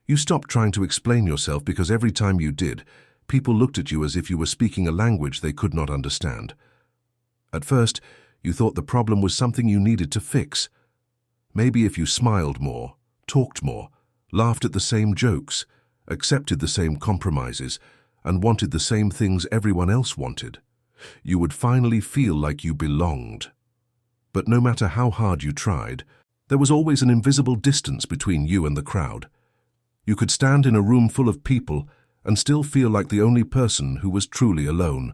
You stopped trying to explain yourself because every time you did, people looked at you as if you were speaking a language they could not understand. At first, you thought the problem was something you needed to fix. Maybe if you smiled more, talked more, laughed at the same jokes, accepted the same compromises, and wanted the same things everyone else wanted, you would finally feel like you belonged. But no matter how hard you tried, there was always an invisible distance between you and the crowd. You could stand in a room full of people and still feel like the only person who was truly alone.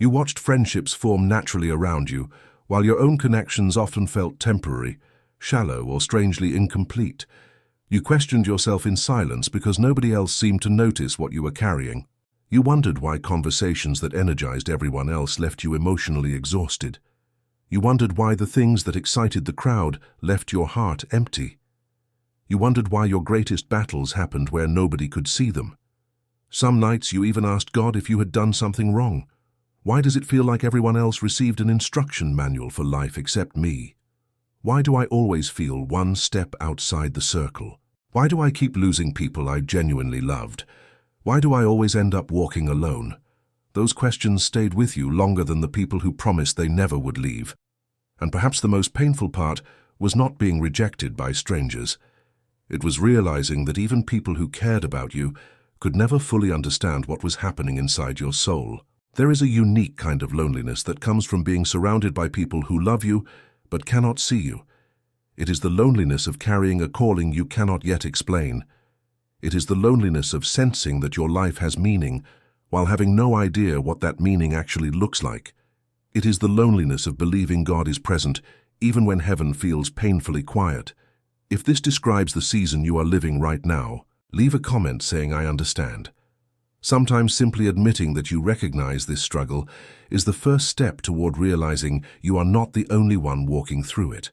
You watched friendships form naturally around you, while your own connections often felt temporary, shallow, or strangely incomplete. You questioned yourself in silence because nobody else seemed to notice what you were carrying. You wondered why conversations that energized everyone else left you emotionally exhausted. You wondered why the things that excited the crowd left your heart empty. You wondered why your greatest battles happened where nobody could see them. Some nights you even asked God if you had done something wrong. Why does it feel like everyone else received an instruction manual for life except me? Why do I always feel one step outside the circle? Why do I keep losing people I genuinely loved? Why do I always end up walking alone? Those questions stayed with you longer than the people who promised they never would leave. And perhaps the most painful part was not being rejected by strangers. It was realizing that even people who cared about you could never fully understand what was happening inside your soul. There is a unique kind of loneliness that comes from being surrounded by people who love you but cannot see you. It is the loneliness of carrying a calling you cannot yet explain. It is the loneliness of sensing that your life has meaning while having no idea what that meaning actually looks like. It is the loneliness of believing God is present even when heaven feels painfully quiet. If this describes the season you are living right now, leave a comment saying I understand. Sometimes simply admitting that you recognize this struggle is the first step toward realizing you are not the only one walking through it.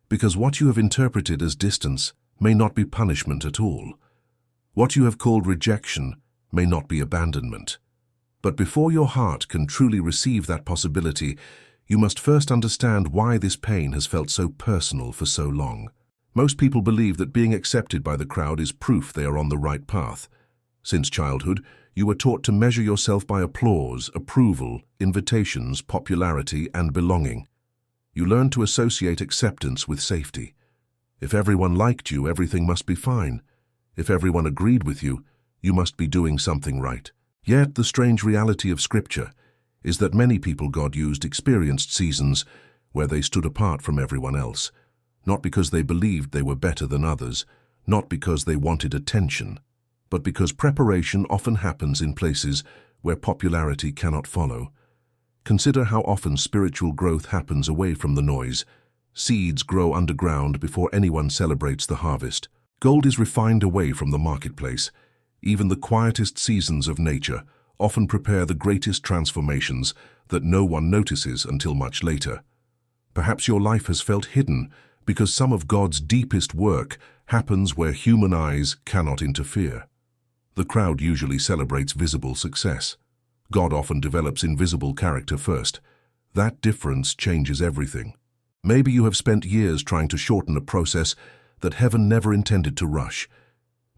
Because what you have interpreted as distance may not be punishment at all. What you have called rejection may not be abandonment. But before your heart can truly receive that possibility, you must first understand why this pain has felt so personal for so long. Most people believe that being accepted by the crowd is proof they are on the right path. Since childhood, you were taught to measure yourself by applause, approval, invitations, popularity, and belonging. You learned to associate acceptance with safety. If everyone liked you, everything must be fine. If everyone agreed with you, you must be doing something right. Yet the strange reality of Scripture is that many people God used experienced seasons where they stood apart from everyone else, not because they believed they were better than others, not because they wanted attention, but because preparation often happens in places where popularity cannot follow. Consider how often spiritual growth happens away from the noise. Seeds grow underground before anyone celebrates the harvest. Gold is refined away from the marketplace. Even the quietest seasons of nature often prepare the greatest transformations that no one notices until much later. Perhaps your life has felt hidden because some of God's deepest work happens where human eyes cannot interfere. The crowd usually celebrates visible success. God often develops invisible character first. That difference changes everything. Maybe you have spent years trying to shorten a process that heaven never intended to rush.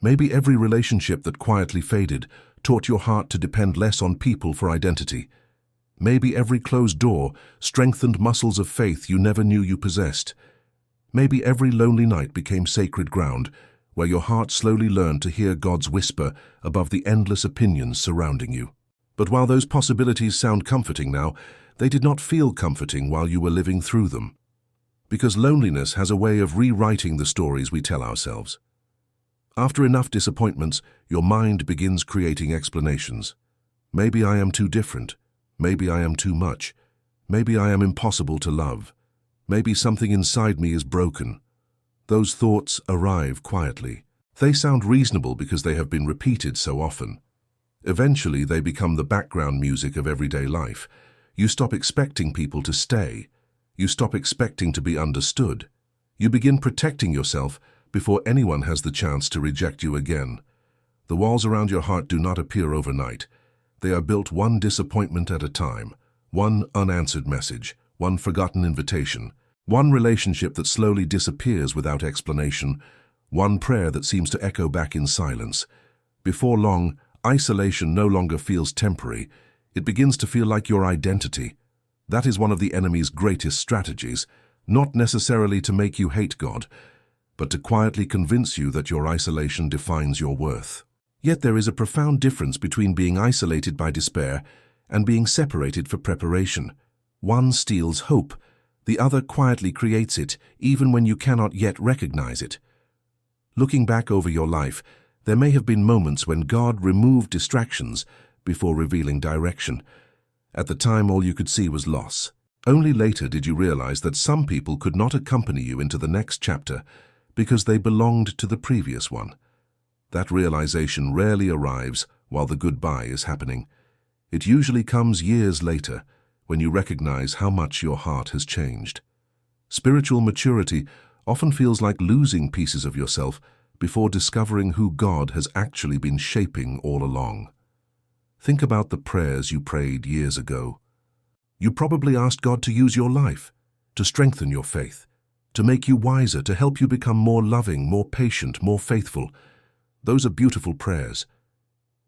Maybe every relationship that quietly faded taught your heart to depend less on people for identity. Maybe every closed door strengthened muscles of faith you never knew you possessed. Maybe every lonely night became sacred ground, where your heart slowly learned to hear God's whisper above the endless opinions surrounding you. But while those possibilities sound comforting now, they did not feel comforting while you were living through them. Because loneliness has a way of rewriting the stories we tell ourselves. After enough disappointments, your mind begins creating explanations. Maybe I am too different. Maybe I am too much. Maybe I am impossible to love. Maybe something inside me is broken. Those thoughts arrive quietly. They sound reasonable because they have been repeated so often. Eventually, they become the background music of everyday life. You stop expecting people to stay. You stop expecting to be understood. You begin protecting yourself before anyone has the chance to reject you again. The walls around your heart do not appear overnight. They are built one disappointment at a time, one unanswered message, one forgotten invitation, one relationship that slowly disappears without explanation, One prayer that seems to echo back in silence. Before long, isolation no longer feels temporary. It begins to feel like your identity. That is one of the enemy's greatest strategies, not necessarily to make you hate God, but to quietly convince you that your isolation defines your worth. Yet there is a profound difference between being isolated by despair and being separated for preparation. One steals hope, the other quietly creates it, even when you cannot yet recognize it. Looking back over your life, there may have been moments when God removed distractions before revealing direction. At the time, all you could see was loss. Only later did you realize that some people could not accompany you into the next chapter because they belonged to the previous one. That realization rarely arrives while the goodbye is happening. It usually comes years later, when you recognize how much your heart has changed. Spiritual maturity often feels like losing pieces of yourself before discovering who God has actually been shaping all along. Think about the prayers you prayed years ago. You probably asked God to use your life, to strengthen your faith, to make you wiser, to help you become more loving, more patient, more faithful. Those are beautiful prayers.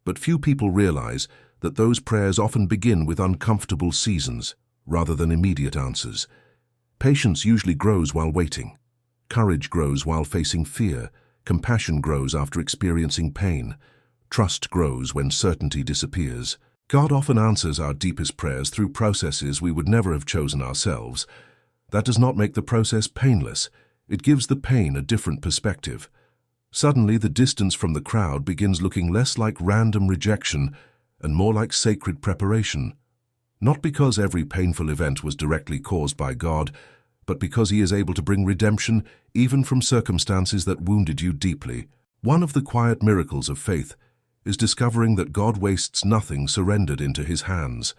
But few people realize that those prayers often begin with uncomfortable seasons rather than immediate answers. Patience usually grows while waiting. Courage grows while facing fear. Compassion grows after experiencing pain. Trust grows when certainty disappears. God often answers our deepest prayers through processes we would never have chosen ourselves. That does not make the process painless. It gives the pain a different perspective. Suddenly, the distance from the crowd begins looking less like random rejection and more like sacred preparation. Not because every painful event was directly caused by God, but because He is able to bring redemption even from circumstances that wounded you deeply. One of the quiet miracles of faith is discovering that God wastes nothing surrendered into His hands.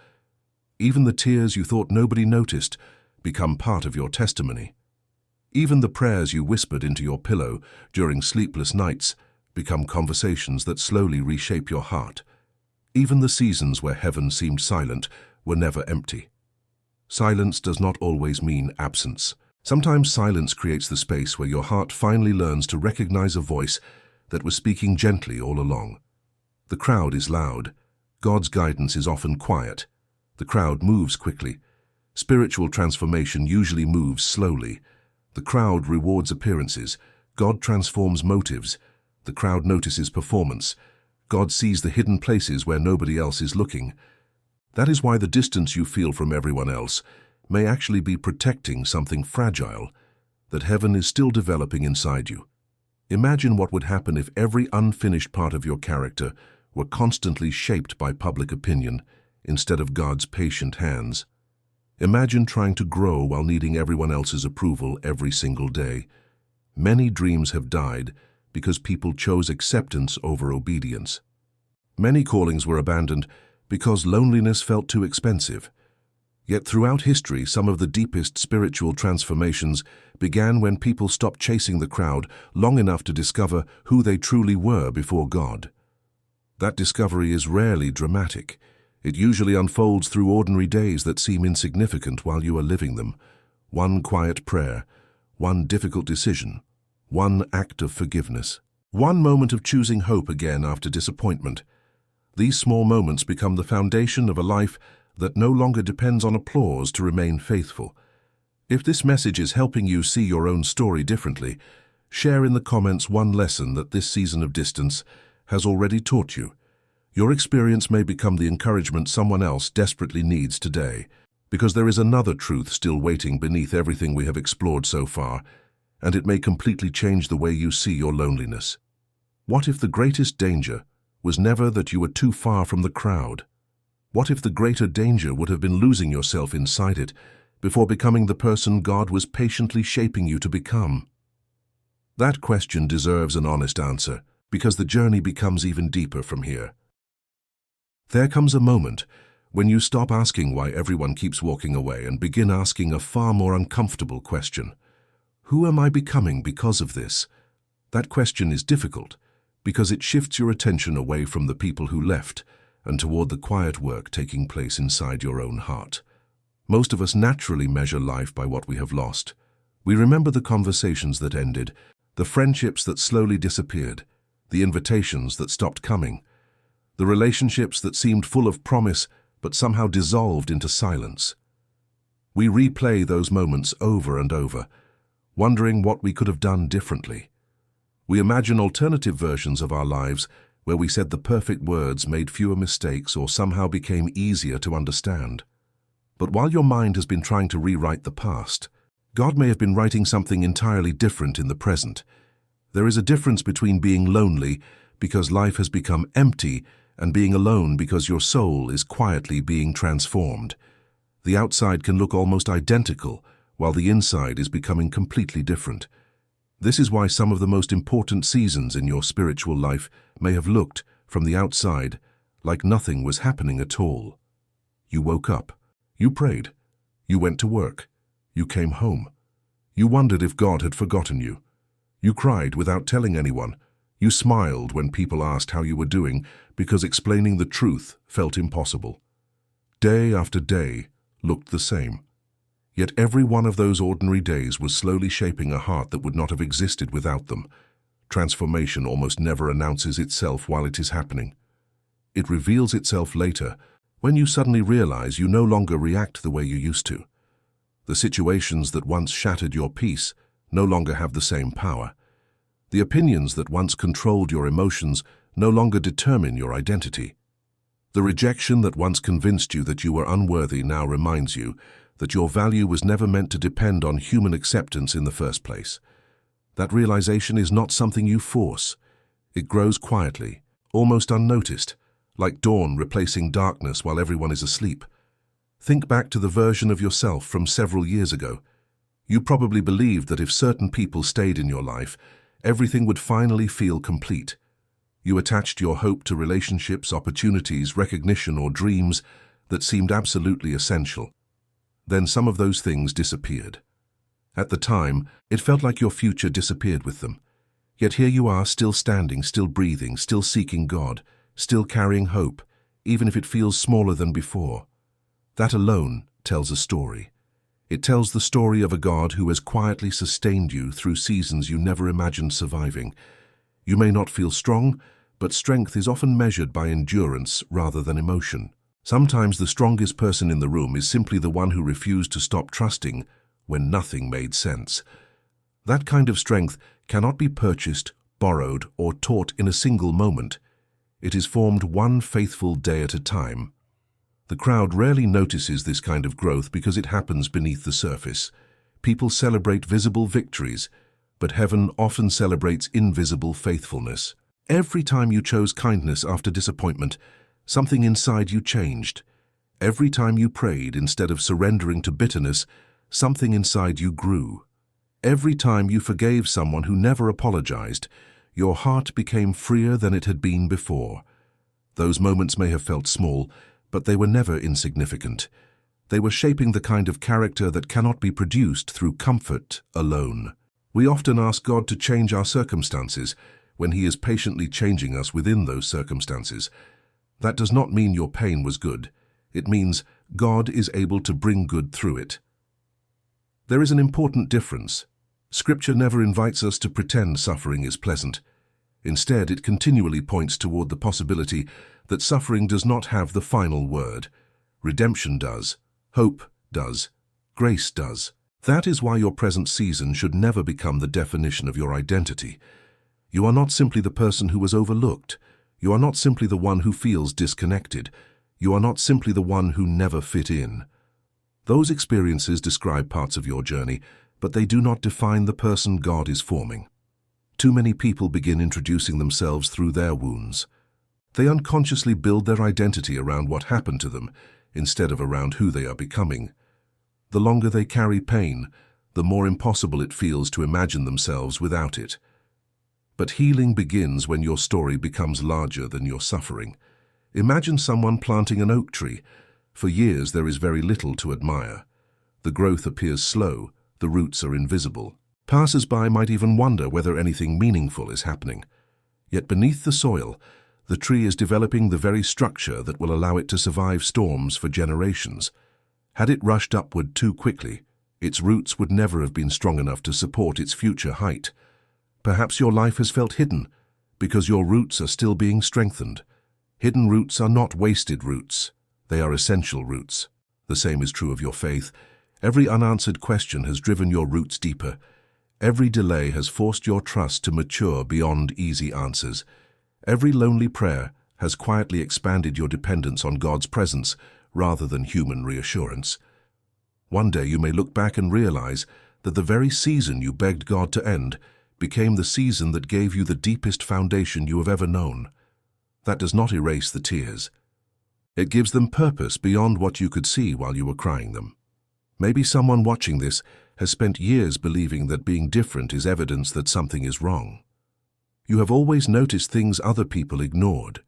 Even the tears you thought nobody noticed become part of your testimony. Even the prayers you whispered into your pillow during sleepless nights become conversations that slowly reshape your heart. Even the seasons where heaven seemed silent were never empty. Silence does not always mean absence. Sometimes silence creates the space where your heart finally learns to recognize a voice that was speaking gently all along. The crowd is loud. God's guidance is often quiet. The crowd moves quickly. Spiritual transformation usually moves slowly. The crowd rewards appearances. God transforms motives. The crowd notices performance. God sees the hidden places where nobody else is looking. That is why the distance you feel from everyone else may actually be protecting something fragile that heaven is still developing inside you. Imagine what would happen if every unfinished part of your character were constantly shaped by public opinion instead of God's patient hands. Imagine trying to grow while needing everyone else's approval every single day. Many dreams have died because people chose acceptance over obedience. Many callings were abandoned because loneliness felt too expensive. Yet throughout history, some of the deepest spiritual transformations began when people stopped chasing the crowd long enough to discover who they truly were before God. That discovery is rarely dramatic. It usually unfolds through ordinary days that seem insignificant while you are living them. One quiet prayer, one difficult decision, one act of forgiveness, one moment of choosing hope again after disappointment. These small moments become the foundation of a life that no longer depends on applause to remain faithful. If this message is helping you see your own story differently, share in the comments one lesson that this season of distance has already taught you. Your experience may become the encouragement someone else desperately needs today, because there is another truth still waiting beneath everything we have explored so far, and it may completely change the way you see your loneliness. What if the greatest danger was never that you were too far from the crowd? What if the greater danger would have been losing yourself inside it before becoming the person God was patiently shaping you to become? That question deserves an honest answer, because the journey becomes even deeper from here. There comes a moment when you stop asking why everyone keeps walking away and begin asking a far more uncomfortable question. Who am I becoming because of this? That question is difficult because it shifts your attention away from the people who left and toward the quiet work taking place inside your own heart. Most of us naturally measure life by what we have lost. We remember the conversations that ended, The friendships that slowly disappeared, the invitations that stopped coming, the relationships that seemed full of promise but somehow dissolved into silence. We replay those moments over and over, wondering what we could have done differently. We imagine alternative versions of our lives where we said the perfect words, made fewer mistakes, or somehow became easier to understand. But while your mind has been trying to rewrite the past, God may have been writing something entirely different in the present. There is a difference between being lonely because life has become empty and being alone because your soul is quietly being transformed. The outside can look almost identical, while the inside is becoming completely different. This is why some of the most important seasons in your spiritual life may have looked, from the outside, like nothing was happening at all. You woke up. You prayed. You went to work. You came home. You wondered if God had forgotten you. You cried without telling anyone. You smiled when people asked how you were doing because explaining the truth felt impossible. Day after day looked the same. Yet every one of those ordinary days was slowly shaping a heart that would not have existed without them. Transformation almost never announces itself while it is happening. It reveals itself later, when you suddenly realize you no longer react the way you used to. The situations that once shattered your peace no longer have the same power. The opinions that once controlled your emotions no longer determine your identity. The rejection that once convinced you that you were unworthy now reminds you that your value was never meant to depend on human acceptance in the first place. That realization is not something you force. It grows quietly, almost unnoticed, like dawn replacing darkness while everyone is asleep. Think back to the version of yourself from several years ago. You probably believed that if certain people stayed in your life, everything would finally feel complete. You attached your hope to relationships, opportunities, recognition, or dreams that seemed absolutely essential. Then some of those things disappeared. At the time, it felt like your future disappeared with them. Yet here you are, still standing, still breathing, still seeking God, still carrying hope, even if it feels smaller than before. That alone tells a story. It tells the story of a God who has quietly sustained you through seasons you never imagined surviving. You may not feel strong, but strength is often measured by endurance rather than emotion. Sometimes the strongest person in the room is simply the one who refused to stop trusting when nothing made sense. That kind of strength cannot be purchased, borrowed, or taught in a single moment. It is formed one faithful day at a time. The crowd rarely notices this kind of growth because it happens beneath the surface. People celebrate visible victories, but heaven often celebrates invisible faithfulness. Every time you chose kindness after disappointment, something inside you changed. Every time you prayed instead of surrendering to bitterness, something inside you grew. Every time you forgave someone who never apologized, your heart became freer than it had been before. Those moments may have felt small, but they were never insignificant. They were shaping the kind of character that cannot be produced through comfort alone. We often ask God to change our circumstances when He is patiently changing us within those circumstances. That does not mean your pain was good. It means God is able to bring good through it. There is an important difference. Scripture never invites us to pretend suffering is pleasant. Instead, it continually points toward the possibility that suffering does not have the final word. Redemption does. Hope does. Grace does. That is why your present season should never become the definition of your identity. You are not simply the person who was overlooked. You are not simply the one who feels disconnected. You are not simply the one who never fit in. Those experiences describe parts of your journey, but they do not define the person God is forming. Too many people begin introducing themselves through their wounds. They unconsciously build their identity around what happened to them, instead of around who they are becoming. The longer they carry pain, the more impossible it feels to imagine themselves without it. But healing begins when your story becomes larger than your suffering. Imagine someone planting an oak tree. For years there is very little to admire. The growth appears slow, the roots are invisible. Passers-by might even wonder whether anything meaningful is happening. Yet beneath the soil, the tree is developing the very structure that will allow it to survive storms for generations. Had it rushed upward too quickly, its roots would never have been strong enough to support its future height. Perhaps your life has felt hidden because your roots are still being strengthened. Hidden roots are not wasted roots. They are essential roots. The same is true of your faith. Every unanswered question has driven your roots deeper. Every delay has forced your trust to mature beyond easy answers. Every lonely prayer has quietly expanded your dependence on God's presence rather than human reassurance. One day you may look back and realize that the very season you begged God to end became the season that gave you the deepest foundation you have ever known. That does not erase the tears. It gives them purpose beyond what you could see while you were crying them. Maybe someone watching this has spent years believing that being different is evidence that something is wrong. You have always noticed things other people ignored.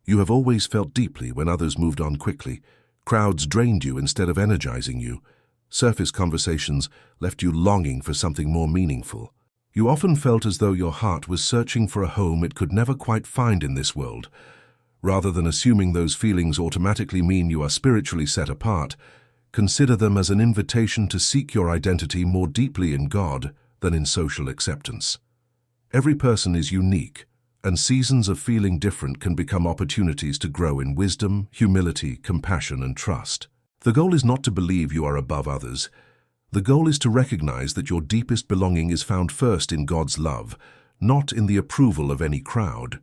You have always felt deeply when others moved on quickly. Crowds drained you instead of energizing you. Surface conversations left you longing for something more meaningful. You often felt as though your heart was searching for a home it could never quite find in this world. Rather than assuming those feelings automatically mean you are spiritually set apart, consider them as an invitation to seek your identity more deeply in God than in social acceptance. Every person is unique, and seasons of feeling different can become opportunities to grow in wisdom, humility, compassion, and trust. The goal is not to believe you are above others. The goal is to recognize that your deepest belonging is found first in God's love, not in the approval of any crowd.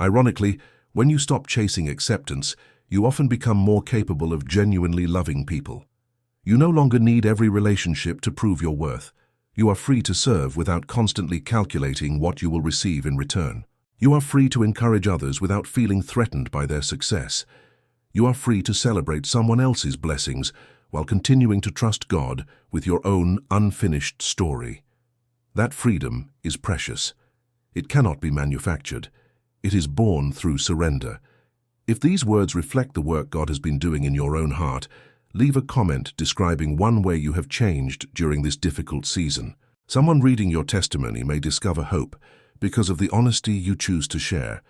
Ironically, when you stop chasing acceptance, you often become more capable of genuinely loving people. You no longer need every relationship to prove your worth. You are free to serve without constantly calculating what you will receive in return. You are free to encourage others without feeling threatened by their success. You are free to celebrate someone else's blessings while continuing to trust God with your own unfinished story. That freedom is precious. It cannot be manufactured. It is born through surrender. If these words reflect the work God has been doing in your own heart, leave a comment describing one way you have changed during this difficult season. Someone reading your testimony may discover hope because of the honesty you choose to share.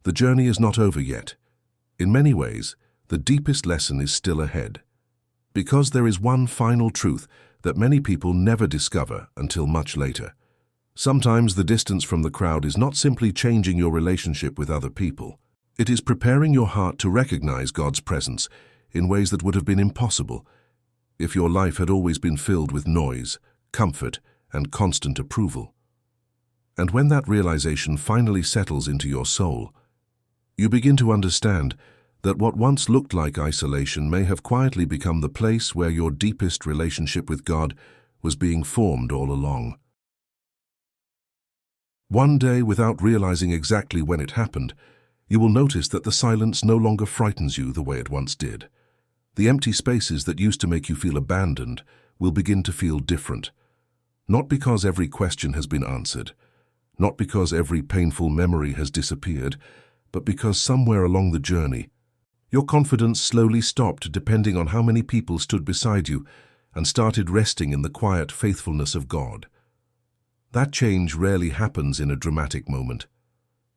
The journey is not over yet. In many ways, the deepest lesson is still ahead. Because there is one final truth that many people never discover until much later. Sometimes the distance from the crowd is not simply changing your relationship with other people. It is preparing your heart to recognize God's presence in ways that would have been impossible if your life had always been filled with noise, comfort, and constant approval. And when that realization finally settles into your soul, you begin to understand that what once looked like isolation may have quietly become the place where your deepest relationship with God was being formed all along. One day, without realizing exactly when it happened, you will notice that the silence no longer frightens you the way it once did. The empty spaces that used to make you feel abandoned will begin to feel different. Not because every question has been answered, not because every painful memory has disappeared, but because somewhere along the journey, your confidence slowly stopped depending on how many people stood beside you and started resting in the quiet faithfulness of God. That change rarely happens in a dramatic moment.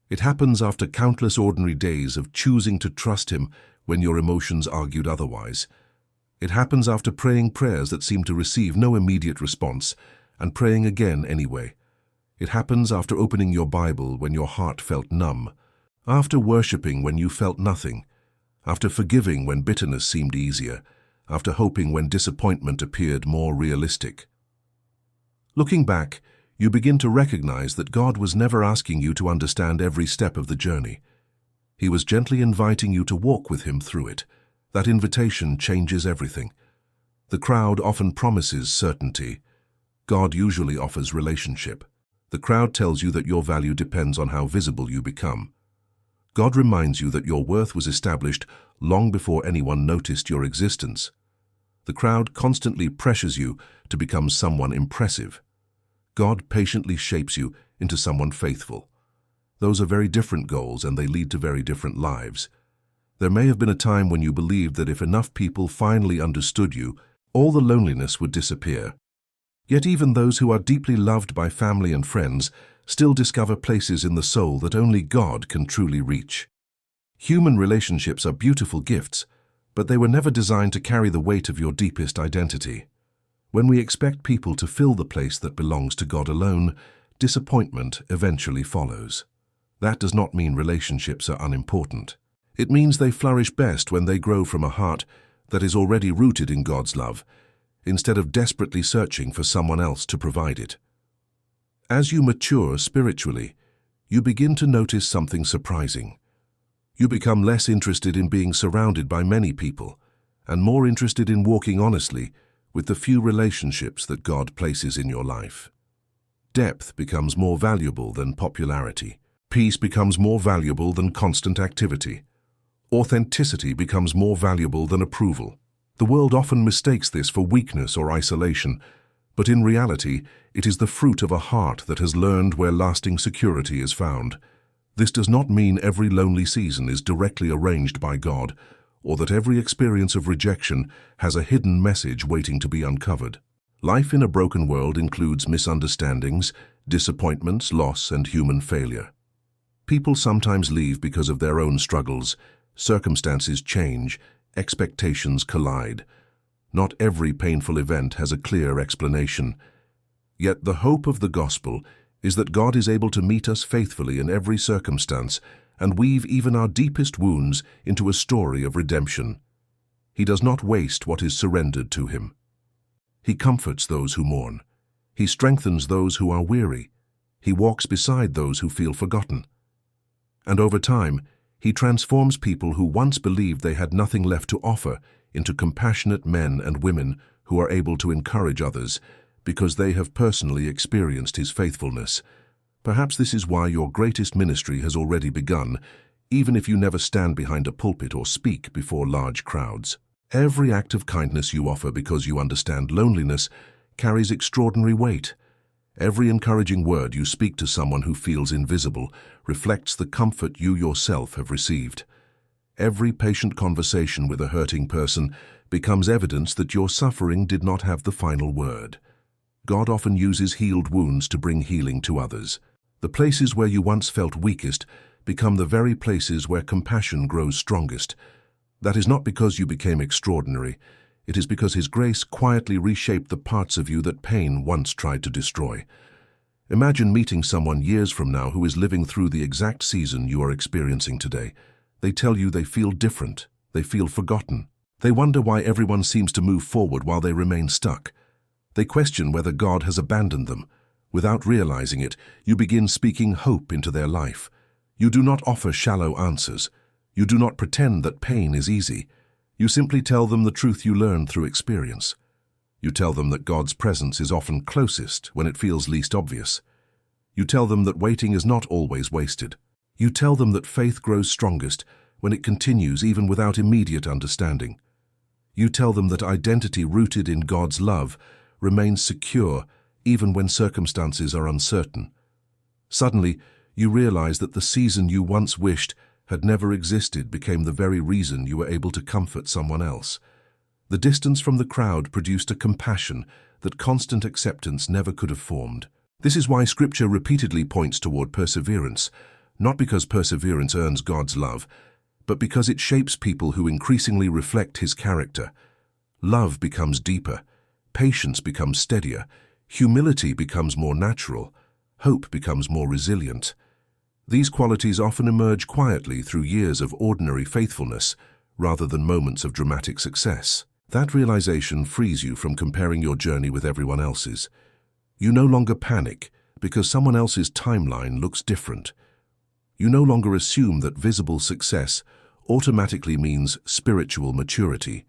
It happens after countless ordinary days of choosing to trust Him when your emotions argued otherwise. It happens after praying prayers that seemed to receive no immediate response and praying again anyway. It happens after opening your Bible when your heart felt numb, after worshiping when you felt nothing, after forgiving when bitterness seemed easier, after hoping when disappointment appeared more realistic. Looking back, you begin to recognize that God was never asking you to understand every step of the journey. He was gently inviting you to walk with Him through it. That invitation changes everything. The crowd often promises certainty. God usually offers relationship. The crowd tells you that your value depends on how visible you become. God reminds you that your worth was established long before anyone noticed your existence. The crowd constantly pressures you to become someone impressive. God patiently shapes you into someone faithful. Those are very different goals, and they lead to very different lives. There may have been a time when you believed that if enough people finally understood you, all the loneliness would disappear. Yet even those who are deeply loved by family and friends still discover places in the soul that only God can truly reach. Human relationships are beautiful gifts, but they were never designed to carry the weight of your deepest identity. When we expect people to fill the place that belongs to God alone, disappointment eventually follows. That does not mean relationships are unimportant. It means they flourish best when they grow from a heart that is already rooted in God's love, instead of desperately searching for someone else to provide it. As you mature spiritually, you begin to notice something surprising. You become less interested in being surrounded by many people, and more interested in walking honestly with the few relationships that God places in your life. Depth becomes more valuable than popularity. Peace becomes more valuable than constant activity. Authenticity becomes more valuable than approval. The world often mistakes this for weakness or isolation, but in reality, it is the fruit of a heart that has learned where lasting security is found. This does not mean every lonely season is directly arranged by God, or that every experience of rejection has a hidden message waiting to be uncovered. Life in a broken world includes misunderstandings, disappointments, loss, and human failure. People sometimes leave because of their own struggles. Circumstances change, expectations collide. Not every painful event has a clear explanation. Yet the hope of the gospel is that God is able to meet us faithfully in every circumstance and weave even our deepest wounds into a story of redemption. He does not waste what is surrendered to him. He comforts those who mourn. He strengthens those who are weary. He walks beside those who feel forgotten. And over time, he transforms people who once believed they had nothing left to offer into compassionate men and women who are able to encourage others because they have personally experienced his faithfulness. Perhaps this is why your greatest ministry has already begun, even if you never stand behind a pulpit or speak before large crowds. Every act of kindness you offer because you understand loneliness carries extraordinary weight. Every encouraging word you speak to someone who feels invisible reflects the comfort you yourself have received. Every patient conversation with a hurting person becomes evidence that your suffering did not have the final word. God often uses healed wounds to bring healing to others. The places where you once felt weakest become the very places where compassion grows strongest. That is not because you became extraordinary. It is because His grace quietly reshaped the parts of you that pain once tried to destroy. Imagine meeting someone years from now who is living through the exact season you are experiencing today. They tell you they feel different. They feel forgotten. They wonder why everyone seems to move forward while they remain stuck. They question whether God has abandoned them. Without realizing it, you begin speaking hope into their life. You do not offer shallow answers. You do not pretend that pain is easy. You simply tell them the truth you learned through experience. You tell them that God's presence is often closest when it feels least obvious. You tell them that waiting is not always wasted. You tell them that faith grows strongest when it continues even without immediate understanding. You tell them that identity rooted in God's love remains secure even when circumstances are uncertain. Suddenly, you realize that the season you once wished had never existed became the very reason you were able to comfort someone else. The distance from the crowd produced a compassion that constant acceptance never could have formed. This is why Scripture repeatedly points toward perseverance, not because perseverance earns God's love, but because it shapes people who increasingly reflect His character. Love becomes deeper, patience becomes steadier, humility becomes more natural, hope becomes more resilient. These qualities often emerge quietly through years of ordinary faithfulness rather than moments of dramatic success. That realization frees you from comparing your journey with everyone else's. You no longer panic because someone else's timeline looks different. You no longer assume that visible success automatically means spiritual maturity.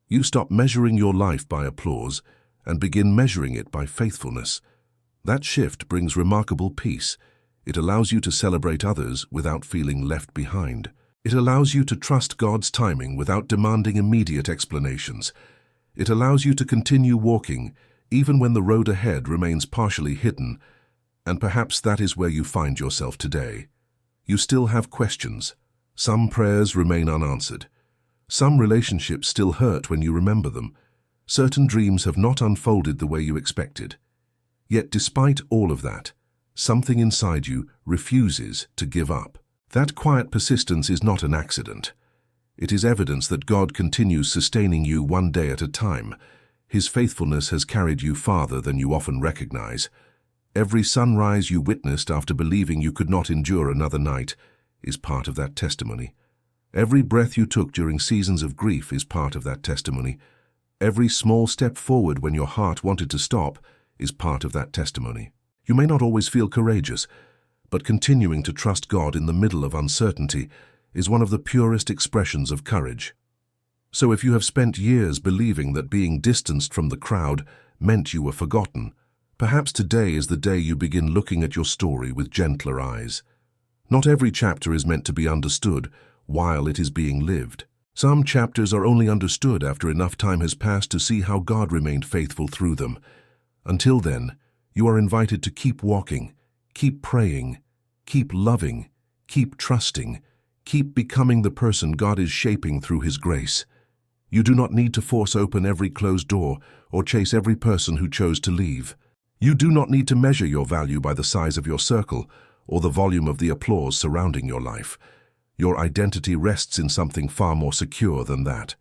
You stop measuring your life by applause and begin measuring it by faithfulness. That shift brings remarkable peace. It allows you to celebrate others without feeling left behind. It allows you to trust God's timing without demanding immediate explanations. It allows you to continue walking even when the road ahead remains partially hidden, and perhaps that is where you find yourself today. You still have questions. Some prayers remain unanswered. Some relationships still hurt when you remember them. Certain dreams have not unfolded the way you expected. Yet despite all of that, something inside you refuses to give up. That quiet persistence is not an accident. It is evidence that God continues sustaining you one day at a time. His faithfulness has carried you farther than you often recognize. Every sunrise you witnessed after believing you could not endure another night is part of that testimony. Every breath you took during seasons of grief is part of that testimony. Every small step forward when your heart wanted to stop is part of that testimony. You may not always feel courageous, but continuing to trust God in the middle of uncertainty is one of the purest expressions of courage. So if you have spent years believing that being distanced from the crowd meant you were forgotten, perhaps today is the day you begin looking at your story with gentler eyes. Not every chapter is meant to be understood while it is being lived. Some chapters are only understood after enough time has passed to see how God remained faithful through them. Until then, you are invited to keep walking, keep praying, keep loving, keep trusting, keep becoming the person God is shaping through His grace. You do not need to force open every closed door or chase every person who chose to leave. You do not need to measure your value by the size of your circle or the volume of the applause surrounding your life. Your identity rests in something far more secure than that.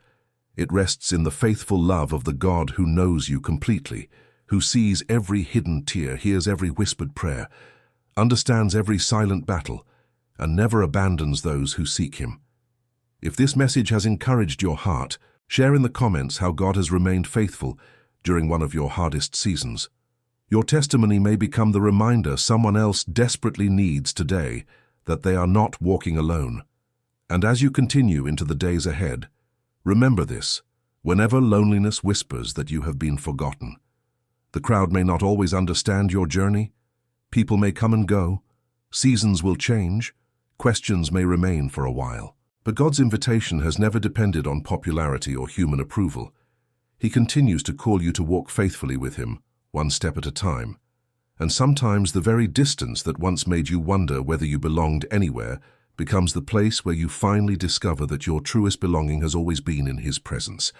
It rests in the faithful love of the God who knows you completely, who sees every hidden tear, hears every whispered prayer, understands every silent battle, and never abandons those who seek Him. If this message has encouraged your heart, share in the comments how God has remained faithful during one of your hardest seasons. Your testimony may become the reminder someone else desperately needs today that they are not walking alone. And as you continue into the days ahead, remember this: whenever loneliness whispers that you have been forgotten, the crowd may not always understand your journey, people may come and go, seasons will change, questions may remain for a while. But God's invitation has never depended on popularity or human approval. He continues to call you to walk faithfully with Him, one step at a time. And sometimes the very distance that once made you wonder whether you belonged anywhere becomes the place where you finally discover that your truest belonging has always been in His presence.